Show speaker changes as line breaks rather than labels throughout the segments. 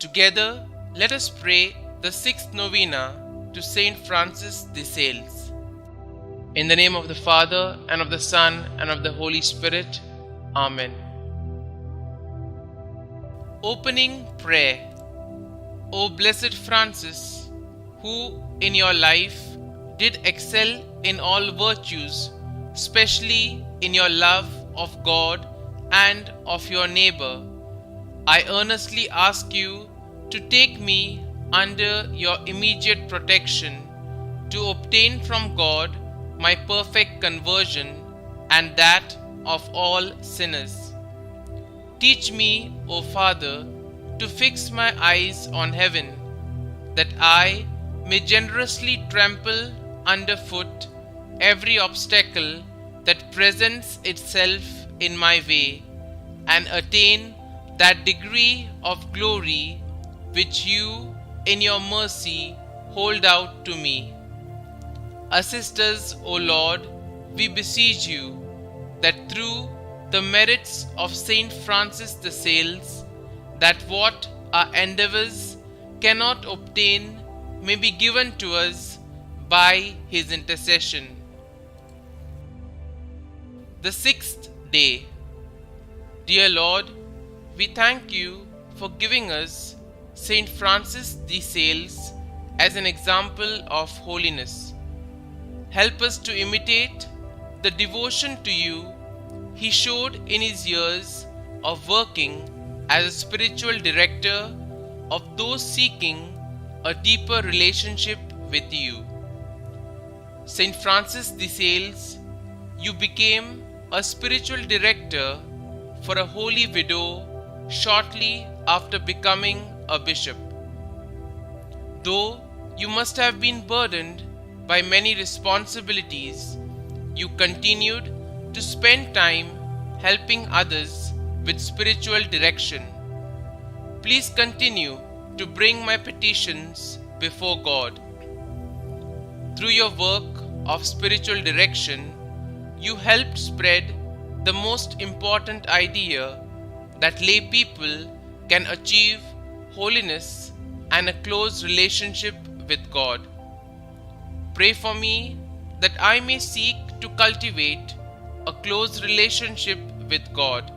Together, let us pray the sixth novena to Saint Francis de Sales. In the name of the Father, and of the Son, and of the Holy Spirit. Amen. Opening Prayer. O Blessed Francis, who in your life did excel in all virtues, especially in your love of God and of your neighbor, I earnestly ask you to take me under your immediate protection, to obtain from God my perfect conversion and that of all sinners. Teach me, O Father, to fix my eyes on heaven, that I may generously trample underfoot every obstacle that presents itself in my way, and attain that degree of glory which you, in your mercy, hold out to me. Assist us, O Lord, we beseech you, that through the merits of Saint Francis de Sales, that what our endeavors cannot obtain may be given to us by his intercession. The sixth day. Dear Lord, we thank you for giving us Saint Francis de Sales as an example of holiness. Help us to imitate the devotion to you he showed in his years of working as a spiritual director of those seeking a deeper relationship with you. Saint Francis de Sales, you became a spiritual director for a holy widow shortly after becoming a bishop. Though you must have been burdened by many responsibilities, you continued to spend time helping others with spiritual direction. Please continue to bring my petitions before God. Through your work of spiritual direction, you helped spread the most important idea that lay people can achieve holiness and a close relationship with God. Pray for me that I may seek to cultivate a close relationship with God.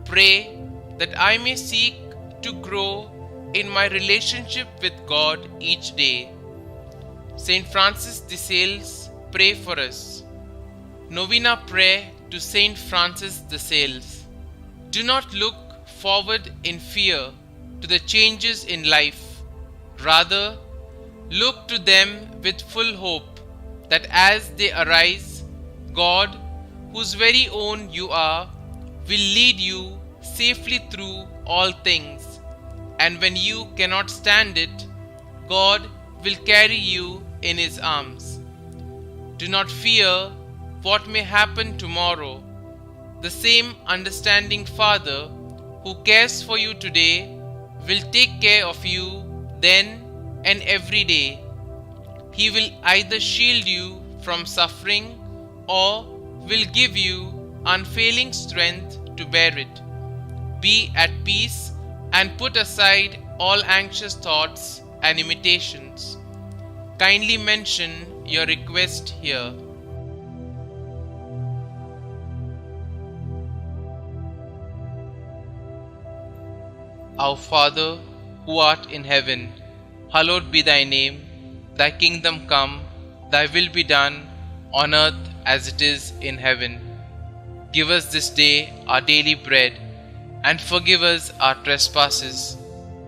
Pray that I may seek to grow in my relationship with God each day. Saint Francis de Sales, pray for us. Novena Prayer to Saint Francis de Sales. Do not look forward in fear to the changes in life. Rather, look to them with full hope that as they arise, God, whose very own you are, will lead you safely through all things. And when you cannot stand it, God will carry you in his arms. Do not fear what may happen tomorrow. The same understanding Father who cares for you today will take care of you then and every day. He will either shield you from suffering or will give you unfailing strength to bear it. Be at peace and put aside all anxious thoughts and imitations. Kindly mention your request here. Our Father, who art in heaven, hallowed be thy name. Thy kingdom come, thy will be done, on earth as it is in heaven. Give us this day our daily bread, and forgive us our trespasses,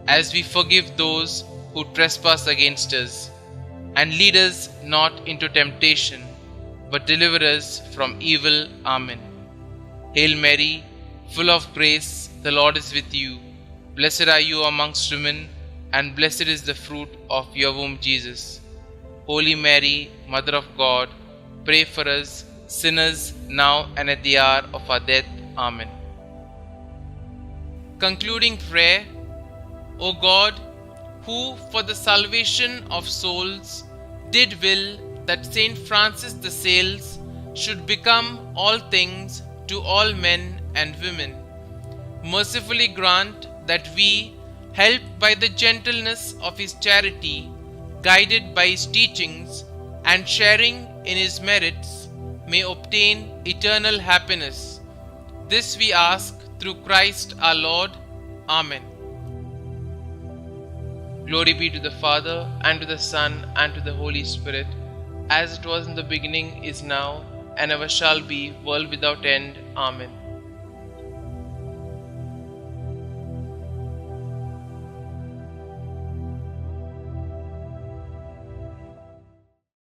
as we forgive those who trespass against us. And lead us not into temptation, but deliver us from evil. Amen. Hail Mary, full of grace, the Lord is with you. Blessed are you amongst women, and blessed is the fruit of your womb, Jesus. Holy Mary, Mother of God, pray for us sinners now and at the hour of our death. Amen. Concluding prayer. O God, who for the salvation of souls did will that Saint Francis de Sales should become all things to all men and women, mercifully grant that we, helped by the gentleness of his charity, guided by his teachings, and sharing in his merits, may obtain eternal happiness. This we ask through Christ our Lord. Amen. Glory be to the Father, and to the Son, and to the Holy Spirit, as it was in the beginning, is now, and ever shall be, world without end. Amen.